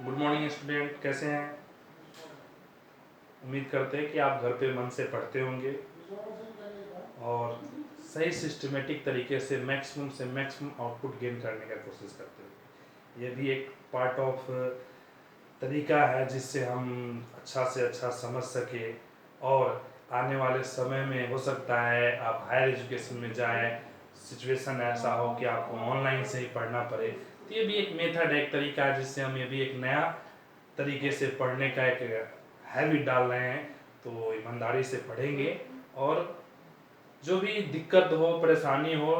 Good morning student, कैसे हैं? उम्मीद करते हैं कि आप घर पे मन से पढ़ते होंगे और सही सिस्टमेटिक तरीके से मैक्सिमम आउटपुट गेन करने का कोशिश करते होंगे। ये भी एक पार्ट ऑफ तरीका है जिससे हम अच्छा से अच्छा समझ सके और आने वाले समय में हो सकता है आप हायर एजुकेशन में जाएं, सिचुएशन ऐसा हो कि आपको ऑनलाइन से ही पढ़ना पड़े, तो ये भी एक मेथड है, एक तरीका है जिससे हम ये भी एक नया तरीके से पढ़ने का एक हैबिट डाल रहे हैं। तो ईमानदारी से पढ़ेंगे और जो भी दिक्कत हो, परेशानी हो,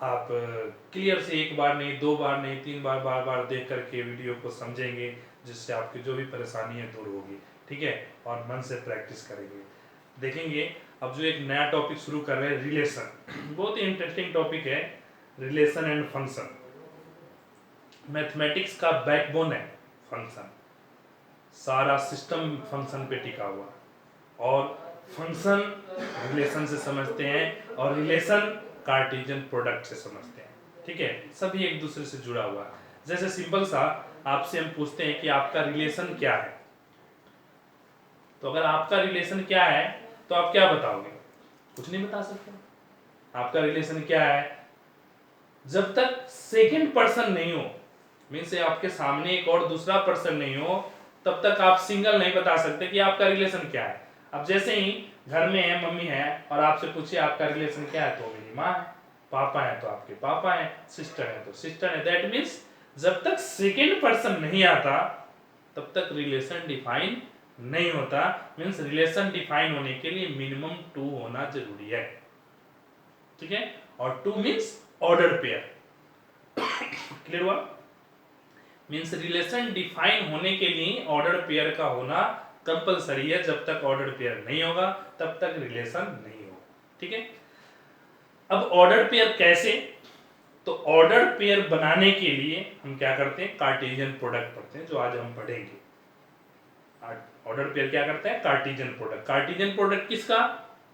आप क्लियर से एक बार नहीं, दो बार नहीं, तीन बार बार बार देख करके वीडियो को समझेंगे, जिससे आपकी जो भी परेशानी है दूर होगी। ठीक है, और मन से प्रैक्टिस करेंगे। देखेंगे अब जो एक नया टॉपिक शुरू कर रहे हैं, रिलेशन। बहुत ही इंटरेस्टिंग टॉपिक है, रिलेशन एंड फंक्शन। मैथमेटिक्स का बैकबोन है फंक्शन, सारा सिस्टम फंक्शन पे टिका हुआ और फंक्शन रिलेशन से समझते हैं और रिलेशन कार्टेशियन प्रोडक्ट से समझते हैं। ठीक है, सभी एक दूसरे से जुड़ा हुआ है। जैसे सिंपल सा आपसे हम पूछते हैं कि आपका रिलेशन क्या है, तो अगर आपका रिलेशन क्या है तो आप क्या बताओगे? कुछ नहीं बता सकते। आपका रिलेशन क्या है, जब तक सेकंड पर्सन नहीं हो, मीन्स आपके सामने एक और दूसरा पर्सन नहीं हो, तब तक आप सिंगल नहीं बता सकते कि आपका रिलेशन क्या है। अब जैसे ही घर में है, मम्मी है और आपसे पूछिए आपका रिलेशन क्या है, तो मेरी माँ है, पापा है तो आपके पापा है, सिस्टर है तो सिस्टर है। दैट मीन्स जब तक सेकेंड पर्सन नहीं आता तब तक रिलेशन डिफाइन नहीं होता। मीन्स रिलेशन डिफाइन होने के लिए मिनिमम 2 होना जरूरी है। ठीक है, और 2 मीन्स ऑर्डर पेयर। क्लियर हुआ? मीन्स रिलेशन डिफाइन होने के लिए ऑर्डर पेयर का होना कंपलसरी है। जब तक ऑर्डर पेयर नहीं होगा तब तक रिलेशन नहीं होगा। ठीक है, अब ऑर्डर पेयर कैसे? तो ऑर्डर पेयर बनाने के लिए हम क्या करते हैं, कार्टेशियन प्रोडक्ट पढ़ते हैं, जो आज हम पढ़ेंगे। ऑर्डर पेयर क्या करते हैं, कार्टेशियन प्रोडक्ट। कार्टेशियन प्रोडक्ट किसका?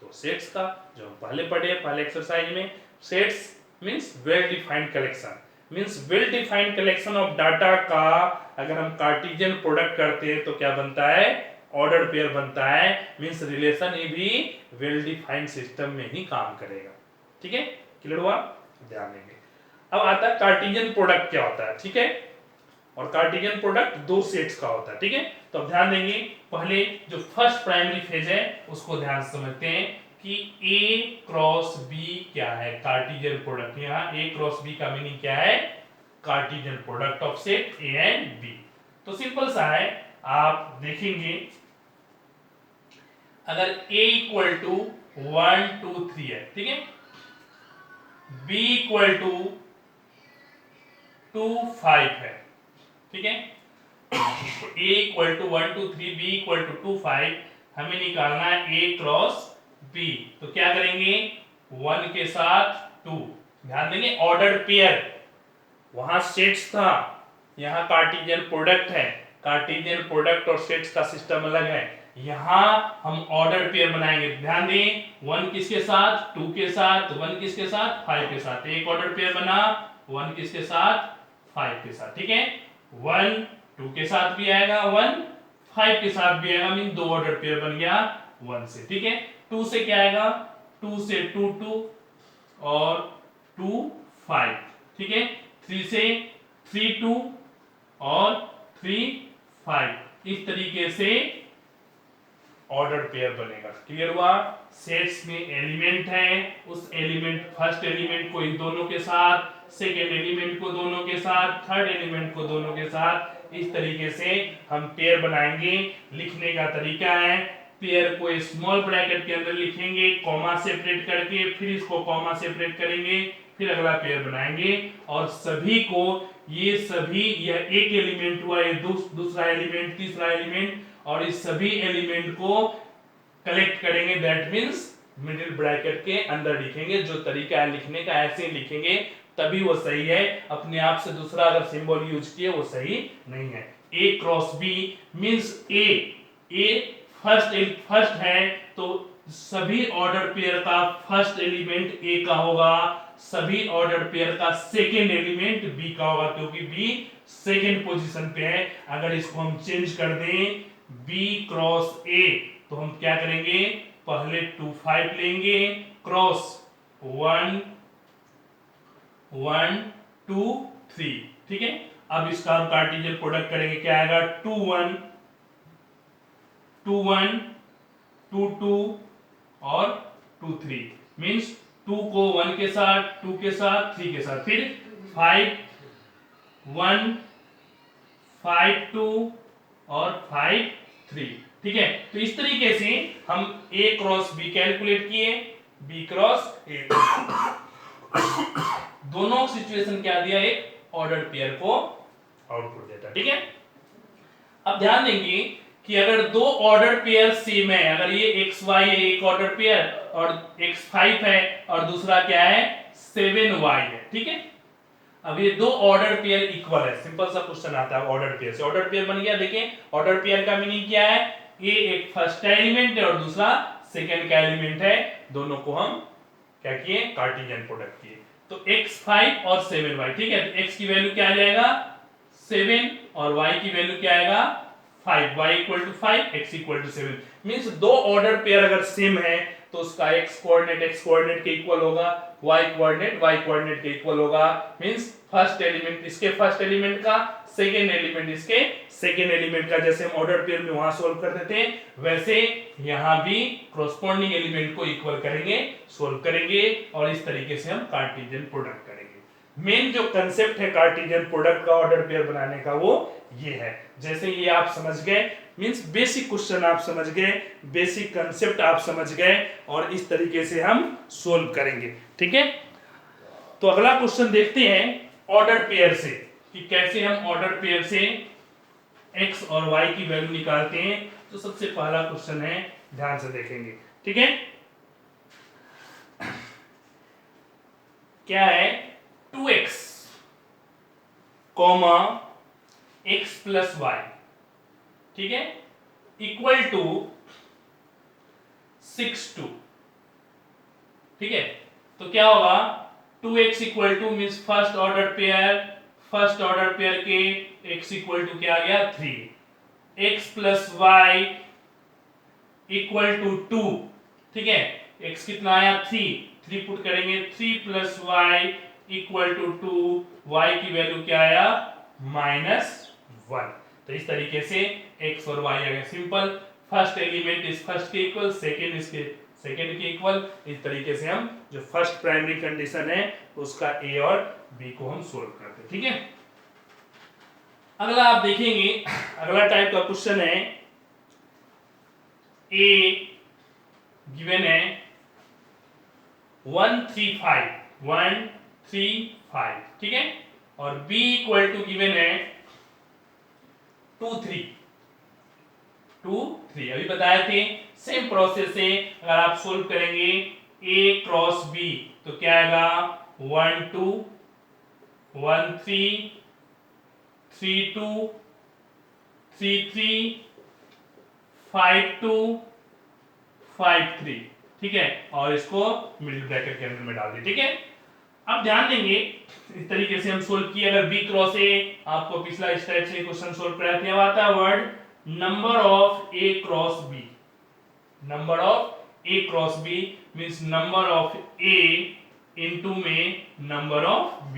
तो सेट्स का, जो हम पहले पढ़े पहले एक्सरसाइज में। Sets means well defined collection, means well defined collection of data का अगर हम कार्टेशियन प्रोडक्ट करते हैं तो क्या बनता है, ऑर्डर पेयर बनता है। मींस रिलेशन ये भी वेल डिफाइंड सिस्टम में ही काम करेगा। ठीक है, क्लियर हुआ? ध्यान देंगे। अब आता है कार्टेशियन प्रोडक्ट क्या होता है। ठीक है, और कार्टेशियन प्रोडक्ट 2 सेट्स का होता है। ठीक है, तो अब ध्यान देंगे, पहले जो फर्स्ट प्राइमरी फेज है उसको ध्यान से समझते हैं कि A क्रॉस B क्या है, कार्टेशियन प्रोडक्ट। यहाँ A क्रॉस B का मीनिंग क्या है, Cartesian product of set A and B। तो सिंपल सा है, आप देखेंगे अगर A इक्वल टू 1 2 3 है, ठीक है, B इक्वल टू 2 5 है, ठीक है, A equal to 1 2 3, B equal to 2 5, हमें निकालना है A क्रॉस B। तो क्या करेंगे, 1 के साथ 2, ध्यान देंगे ऑर्डर पेयर, वहां सेट्स था, यहाँ कार्टेशियन प्रोडक्ट है। कार्टेशियन प्रोडक्ट और सेट्स का सिस्टम अलग है, यहाँ हम ऑर्डर पेयर बनाएंगे। ध्यान दें, 1 किसके साथ, 2 के साथ, 1 किसके साथ, 5 के साथ। एक ऑर्डर पेयर बना, 1 किसके साथ, 5 के साथ। ठीक है, 1 2 के साथ भी आएगा, 1 5 के साथ भी आएगा, मीन 2 ऑर्डर पेयर बन गया 1 से। ठीक है, 2 से क्या आएगा, 2 से 2 2 और 2 5। ठीक है, 3 से 3 2 और 3 5। इस तरीके से ऑर्डर पेयर बनेगा। क्लियर हुआ? सेट्स में एलिमेंट है, उस एलिमेंट फर्स्ट एलिमेंट को इन दोनों के साथ, सेकेंड एलिमेंट को दोनों के साथ, थर्ड एलिमेंट को दोनों के साथ, इस तरीके से हम पेयर बनाएंगे। लिखने का तरीका है, पेयर को स्मॉल ब्रैकेट के अंदर लिखेंगे, कॉमा सेपरेट करके, फिर इसको कॉमा सेपरेट करेंगे, फिर अगला पेयर बनाएंगे और सभी को, ये सभी, यह एक एलिमेंट हुआ, ये दूसरा एलिमेंट, तीसरा एलिमेंट, और इस सभी एलिमेंट को कलेक्ट करेंगे। दैट मींस मिडिल ब्रैकेट के अंदर लिखेंगे। जो तरीका है लिखने का ऐसे लिखेंगे तभी वो सही है, अपने आप से दूसरा अगर सिंबल यूज किए वो सही नहीं है। A cross B means A first है तो सभी ऑर्डर पेयर का फर्स्ट एलिमेंट A का होगा, सभी ऑर्डर पेयर का सेकेंड एलिमेंट B का होगा, क्योंकि B सेकेंड पोजीशन पे है। अगर इसको हम चेंज कर दें B क्रॉस A तो हम क्या करेंगे, पहले 2 5 लेंगे क्रॉस 1 1 2 3, ठीक है। अब इसका हम कार्टेशियन प्रोडक्ट करेंगे, क्या आएगा 2 1 2 1 2 2 और 2 3, मींस 2 को 1 के साथ 2 के साथ 3 के साथ, फिर 5 1 5 2 और 5 3, ठीक है। तो इस तरीके से हम A क्रॉस B कैलकुलेट किए, B क्रॉस A दोनों सिचुएशन क्या दिया, एक ऑर्डर पेयर को आउटपुट देता, ठीक है। अब ध्यान देंगे कि अगर दो ऑर्डर पेयर सेम है, अगर ये XY है एक ऑर्डर पेयर और X5 है और दूसरा क्या है 7Y है, ठीक है। अब ये दो ऑर्डर पेयर इक्वल है, सिंपल सा क्वेश्चन आता है ऑर्डर पेयर से। ऑर्डर पेयर बन गया, देखें ऑर्डर पेयर का मीनिंग क्या है, A एक फर्स्ट का एलिमेंट है और दूसरा सेकंड का एलिमेंट है, दोनों को हम क्या किए, कार्टेशियन प्रोडक्ट किए। तो x5 और 7y, ठीक है। तो x की वैल्यू क्या आ जाएगा 7 और y की वैल्यू क्या आएगा 5, y equal to 5 x equal to 7, means दो ऑर्डर पेयर अगर सेम है तो उसका x कोऑर्डिनेट के इक्वल होगा, y कोऑर्डिनेट के इक्वल होगा, मींस फर्स्ट एलिमेंट इसके फर्स्ट एलिमेंट का, सेकंड एलिमेंट इसके सेकंड एलिमेंट का। जैसे हम ऑर्डर पेयर में वहां सॉल्व करते थे वैसे यहां भी कॉरस्पॉन्डिंग एलिमेंट को इक्वल करेंगे, सॉल्व करेंगे और इस तरीके से हम कार्टेशियन प्रोडक्ट करेंगे। मेन जो कंसेप्ट है कार्टेशियन प्रोडक्ट का ऑर्डर पेयर बनाने का वो ये है। जैसे ये आप समझ गए, मींस बेसिक क्वेश्चन आप समझ गए, बेसिक कंसेप्ट आप समझ गए और इस तरीके से हम सॉल्व करेंगे, ठीक है। तो अगला क्वेश्चन देखते हैं ऑर्डर पेयर से कि कैसे हम ऑर्डर पेयर से x और y की वैल्यू निकालते हैं। तो सबसे पहला क्वेश्चन है, ध्यान से देखेंगे, ठीक है। क्या है 2x comma x plus Y, ठीक है, इक्वल टू 6 2, ठीक है। तो क्या होगा 2x equal to means first order pair के x इक्वल टू क्या आ गया 3, x plus y equal to 2, ठीक है। x कितना आया 3 पुट करेंगे, 3 plus y equal to 2, y की वैल्यू क्या आया -1। तो इस तरीके से x और y आ गया सिंपल, फर्स्ट एलिमेंट इस फर्स्ट के इक्वल, सेकंड इसके सेकंड के इक्वल। इस तरीके से हम जो फर्स्ट प्राइमरी कंडीशन है उसका a और b को हम सोल्व करते हैं, ठीक है। अगला आप देखेंगे, अगला टाइप का क्वेश्चन है, a गिवन है 1 3 5, ठीक है, और b इक्वल टू गिवन है 2 3। अभी बताए थे सेम प्रोसेस से अगर आप सोल्व करेंगे a क्रॉस b तो क्या आएगा 1 2 1 3 3 2 3 3 5 2 5 3, ठीक है, और इसको मिडिल ब्रैकेट के अंदर में डाल दिए, ठीक है। अब ध्यान देंगे इस तरीके से हम सोल्व किए। अगर b क्रॉस a, आपको पिछला इस टाइप से क्वेश्चन सोल्व कराया था, अब आता है word number of a cross b। Number of a cross b means number of a into में नंबर ऑफ b।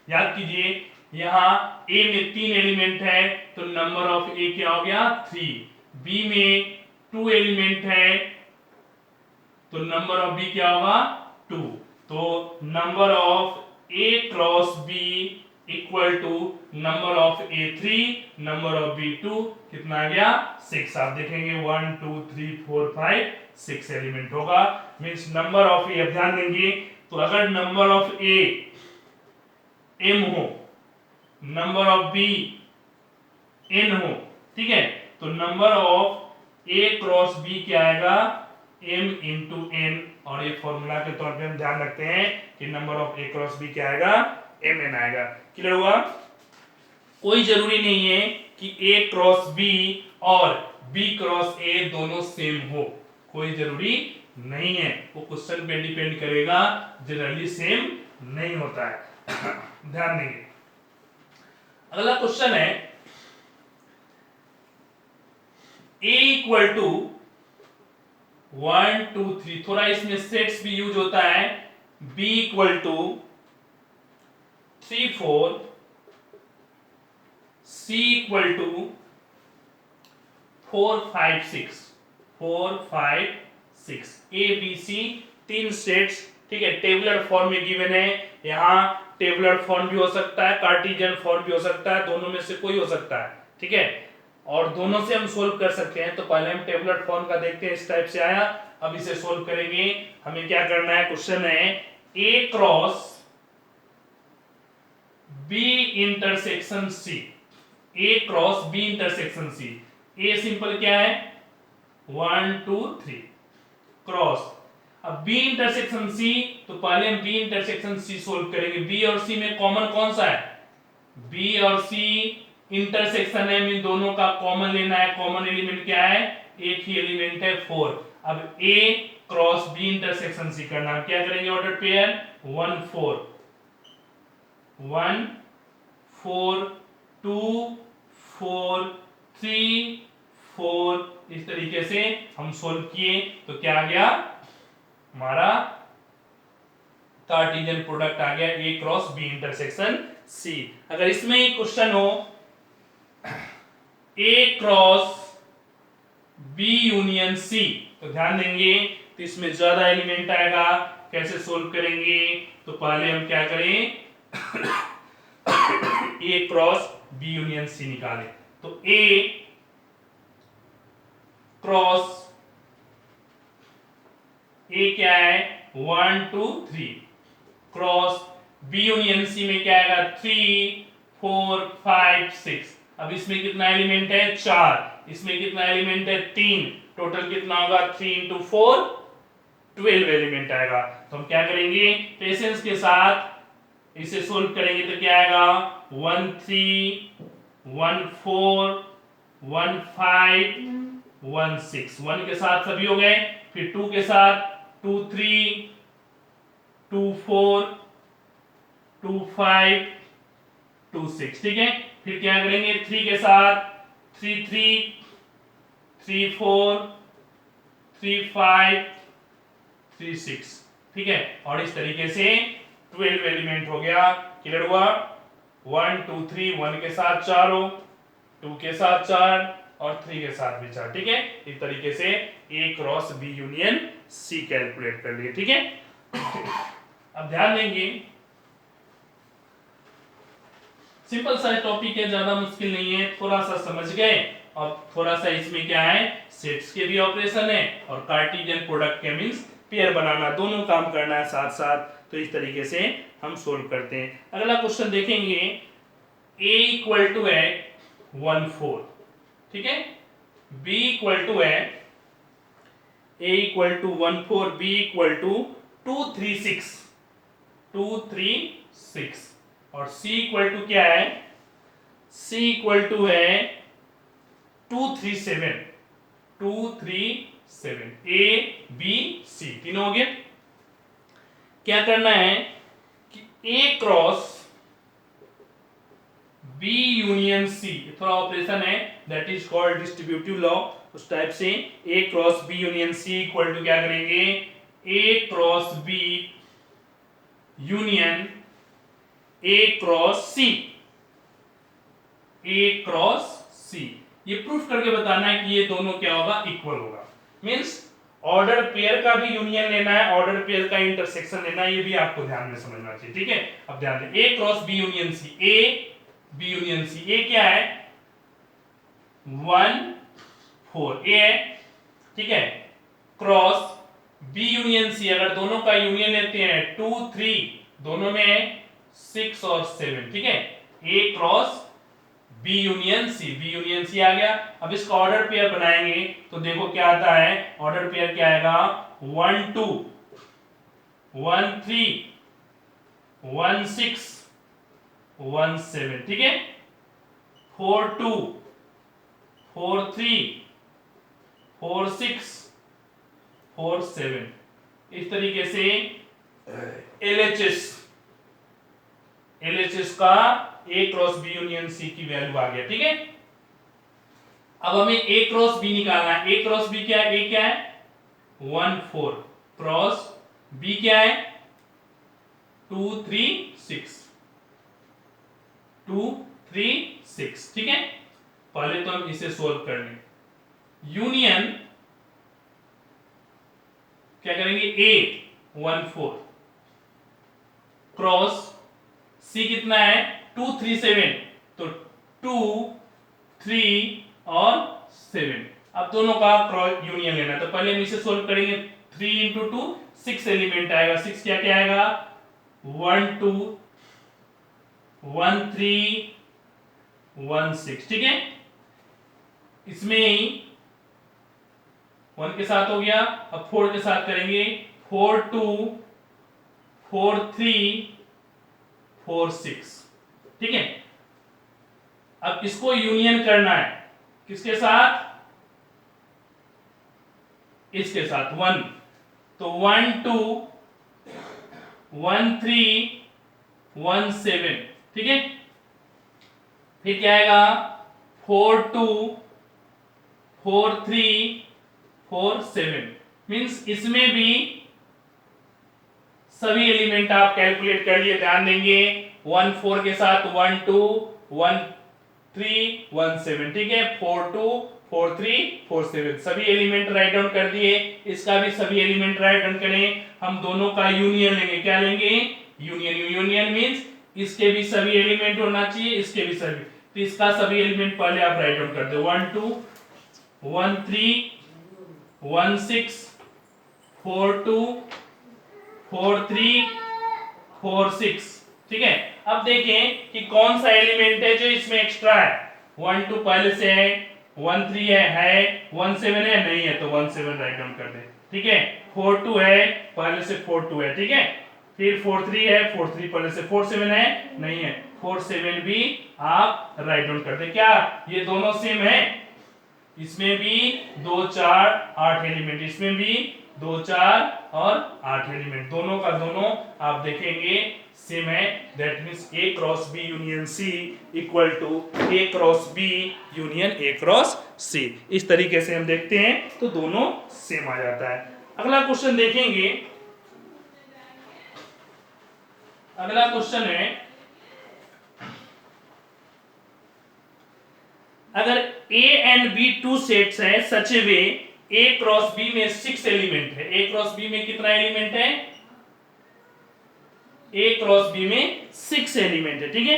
याद कीजिए यहां a में 3 एलिमेंट है तो नंबर ऑफ a क्या हो गया 3, b में 2 एलिमेंट है तो नंबर ऑफ b क्या होगा 2। तो number of a cross b equal to number of a 3, number of b 2, कितना आ गया 6। आप देखेंगे 1 2 3 4 5 6 एलिमेंट होगा, मींस नंबर ऑफ a। अब ध्यान देंगे तो अगर नंबर ऑफ a m हो, नंबर ऑफ b n हो, ठीक है, तो number of a cross b क्या आएगा m इंटू n, और ये फॉर्मूला के तौर पे हम ध्यान रखते हैं कि number of a cross b क्या आएगा mn आएगा। क्लियर हुआ? कोई जरूरी नहीं है कि a क्रॉस b और b क्रॉस a दोनों सेम हो, कोई जरूरी नहीं है, वो क्वेश्चन पे डिपेंड करेगा, जनरली सेम नहीं होता है। ध्यान देंगे। अगला क्वेश्चन है A इक्वल टू 1 2 3, थोड़ा इसमें सेट्स भी यूज होता है। B equal to 3 4, C equal to 4 5 6, 4 5 6, A B C तीन सेट्स, ठीक है, टेबुलर फॉर्म में गिवन है। यहाँ टेबुलर फॉर्म भी हो सकता है, कार्टेशियन फॉर्म भी हो सकता है, दोनों में से कोई हो सकता है, ठीक है, और दोनों से हम सोल्व कर सकते हैं। तो पहले हम टेबुलर फॉर्म का देखते हैं, इस टाइप से आया, अब इसे सोल्व करेंगे। हमें क्या करना है, क्वेश्चन है A cross B intersection C, A cross B intersection C। A simple क्या है 1 2 3 क्रॉस, अब B इंटरसेक्शन C, तो पहले हम B इंटरसेक्शन C सोल्व करेंगे। B और C में कॉमन कौन सा है, B और C इंटरसेक्शन है, मीन दोनों का कॉमन लेना है। कॉमन एलिमेंट क्या है, एक ही एलिमेंट है 4। अब A cross B intersection C करना, क्या करेंगे, ऑर्डर पेयर 1 4 1 4 2 4 3 4, इस तरीके से हम सोल्व किए। तो क्या आ गया, हमारा कार्टेशियन प्रोडक्ट आ गया A cross B intersection C। अगर इसमें ही क्वेश्चन हो A cross B union C, तो ध्यान देंगे, तो इसमें ज्यादा एलिमेंट आएगा, कैसे सोल्व करेंगे। तो पहले हम क्या करें A cross B union C निकालें। तो A क्रॉस A क्या है 1 2 3 क्रॉस B यूनियन C में क्या आएगा 3 4 5 6। अब इसमें कितना एलिमेंट है 4, इसमें कितना एलिमेंट है 3, टोटल कितना होगा 3 into 4 12 एलिमेंट आएगा। तो हम क्या करेंगे, पेशेंस के साथ इसे सोल्व करेंगे। तो क्या आएगा 1 3 1 4 1 5 1 6, 1 के साथ सभी हो गए, फिर 2 के साथ 2 3 2 4 2 5 2 6, ठीक है। फिर क्या करेंगे 3 के साथ 3 3 3 4 3 5 3 6, ठीक है, और इस तरीके से 12 एलिमेंट हो गया। क्लियर हुआ, 1 2 3, 1 के साथ 4 हो, 2 के साथ 4 और 3 के साथ भी 4, ठीक है। इस तरीके से A cross B union C calculate कर लिए, ठीक है। अब ध्यान देंगे, सिंपल सा टॉपिक है, ज्यादा मुश्किल नहीं है, थोड़ा सा समझ गए। और थोड़ा सा इसमें क्या है, सेट्स के भी ऑपरेशन है और कार्टेशियन प्रोडक्ट के मींस पेयर बनाना, दोनों काम करना है साथ साथ। तो इस तरीके से हम सोल्व करते हैं। अगला क्वेश्चन देखेंगे, A इक्वल टू है 1 4, ठीक है, B इक्वल टू है A equal to 1 4, B equal to 2 3 6 2 3 6, और C इक्वल टू क्या है, C इक्वल टू है 2 3 7 2 3 7, A B C तीनों हो गए। क्या करना है कि A cross B union C, थोड़ा ऑपरेशन है, that is called distributive law, उस टाइप से A cross B union C equal to क्या करेंगे, A cross B union A cross C, A cross C। ये प्रूफ करके बताना है कि ये दोनों क्या होगा, इक्वल होगा। मींस ऑर्डर पेयर का भी यूनियन लेना है, ऑर्डर पेयर का इंटरसेक्शन लेना है, ये भी आपको ध्यान में समझना चाहिए, ठीक है। अब ध्यान दें, A cross B union C, A B union C, A क्या है 1 4, A है, ठीक है, क्रॉस B यूनियन C, अगर दोनों का यूनियन लेते हैं 2 3, दोनों में 6 और 7, ठीक है, A cross B union C, B union C आ गया। अब इसका ऑर्डर पेयर बनाएंगे तो देखो क्या आता है, ऑर्डर पेयर क्या आएगा 1 2 1 3 1 6 1 7, ठीक है, 4 2 4 3 4 6 4 7, इस तरीके से LHS का A cross B union C की वैल्यू आ गया। ठीक है, अब हमें A क्रॉस B निकालना है। A क्रॉस B क्या है? A क्या है? 1 4 क्रॉस B क्या है? 2 3 6 2 3 6। ठीक है, पहले तो हम इसे सोल्व कर लें। यूनियन क्या करेंगे? A 1 4 क्रॉस C कितना है? 2 3 7, तो 2 3 और 7। अब दोनों का क्रॉस यूनियन लेना, तो पहले हम इसे सोल्व करेंगे। 3 इंटू 2 6 एलिमेंट आएगा। 6 क्या क्या आएगा? 1 2 1 3 1 6। ठीक है, इसमें ही 1 के साथ हो गया, अब 4 के साथ करेंगे। 4 2 4 3 4 6। ठीक है, अब इसको यूनियन करना है किसके साथ? इसके साथ 1, तो 1 2 1 3 1 7। ठीक है, फिर क्या आएगा? 4 2 4 3 4 7। मींस इसमें भी सभी एलिमेंट आप कैलकुलेट कर लिए, ध्यान देंगे। 1 4 के साथ 1 2 1 3 1 7। ठीक है, 4 2 4 3 4 7 सभी एलिमेंट राइट डाउन कर दिए। इसका भी सभी एलिमेंट राइट डाउन करें। हम दोनों का यूनियन लेंगे। क्या लेंगे? यूनियन। यूनियन मींस इसके भी सभी एलिमेंट होना चाहिए, इसके भी सभी। तो इसका सभी एलिमेंट पहले आप राइट डाउन कर दो। 1 2 1 3 1 6 4 2 4 3 4 6। ठीक है, अब देखें कि कौन सा एलिमेंट है जो इसमें एक्स्ट्रा है। 1 2 पहले से है, 1 3 है 1 7 है, नहीं है तो 1 7 राइट डाउन कर दे। ठीक है, 4 2 है, पहले से 4 2 है। ठीक है, फिर 4 3 है, 4 3 पहले से 4 7 है, नहीं है 4 7 भी आप राइट डाउन कर दे। क्या ये दोनों सेम है? इसमें भी 2 4 8 एलिमेंट, इसमें भी 2 4 और 8 एलिमेंट, दोनों का दोनों आप देखेंगे सेम है। That means A cross B union C equal to A cross B union A cross C। इस तरीके से हम देखते हैं तो दोनों सेम आ जाता है। अगला क्वेश्चन देखेंगे। अगला क्वेश्चन है, अगर A and B two sets है सच वे A क्रॉस B में 6 एलिमेंट है। A क्रॉस B में कितना एलिमेंट है? A क्रॉस B में 6 एलिमेंट है। ठीक है,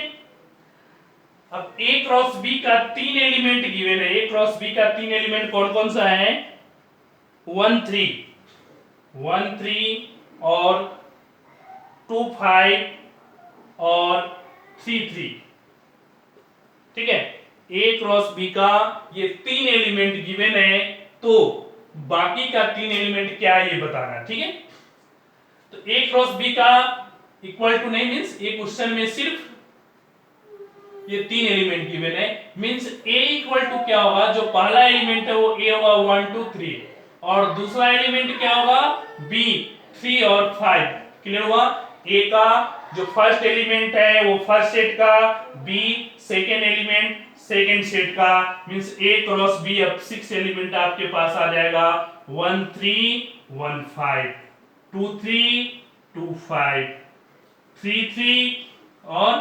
अब A क्रॉस B का 3 एलिमेंट गिवन है। A क्रॉस B का 3 एलिमेंट कौन कौन सा है? 1 3 और 2 5 और 3 3। ठीक है, A क्रॉस B का ये 3 एलिमेंट गिवन है, तो बाकी का 3 एलिमेंट क्या है ये बताना। ठीक है, तो A क्रॉस B का इक्वल टू नहीं, मींस ये क्वेश्चन में सिर्फ ये 3 एलिमेंट गिवन है। मींस A इक्वल टू क्या होगा? जो पहला एलिमेंट है वो A होगा 1 2 3, और दूसरा एलिमेंट क्या होगा? B 3 और 5। क्लियर हुआ? A का जो फर्स्ट एलिमेंट है वो फर्स्ट सेट का, B second element second set का। मींस A क्रॉस B अब 6 एलिमेंट आपके पास आ जाएगा। 1 3 1 5 2 3 2 5 3 3 और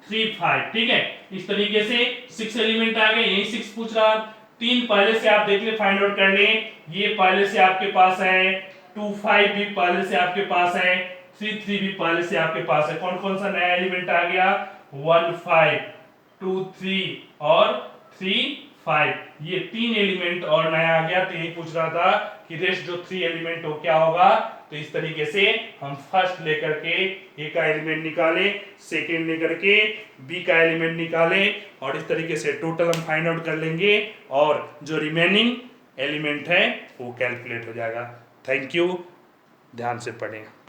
3 5। ठीक है, इस तरीके से 6 एलिमेंट आ गए। यही 6 पूछ रहा। 3 पहले से आप देख ले, फाइंड आउट कर ले। ये पहले से आपके पास है, 2 5 भी पहले से आपके पास है, 3 3 भी पहले से आपके पास है। कौन कौन सा नया एलिमेंट आ गया? 1 5 2 3 और 3 5। ये 3 एलिमेंट और नया आ गया। तो यही पूछ रहा था कि रेस्ट जो 3 एलिमेंट हो क्या होगा। तो इस तरीके से हम फर्स्ट लेकर के A का एलिमेंट निकाले, सेकेंड लेकर के B का एलिमेंट निकाले, और इस तरीके से टोटल हम फाइंड आउट कर लेंगे और जो रिमेनिंग एलिमेंट है वो कैलकुलेट हो जाएगा। थैंक यू, ध्यान से पढ़ें।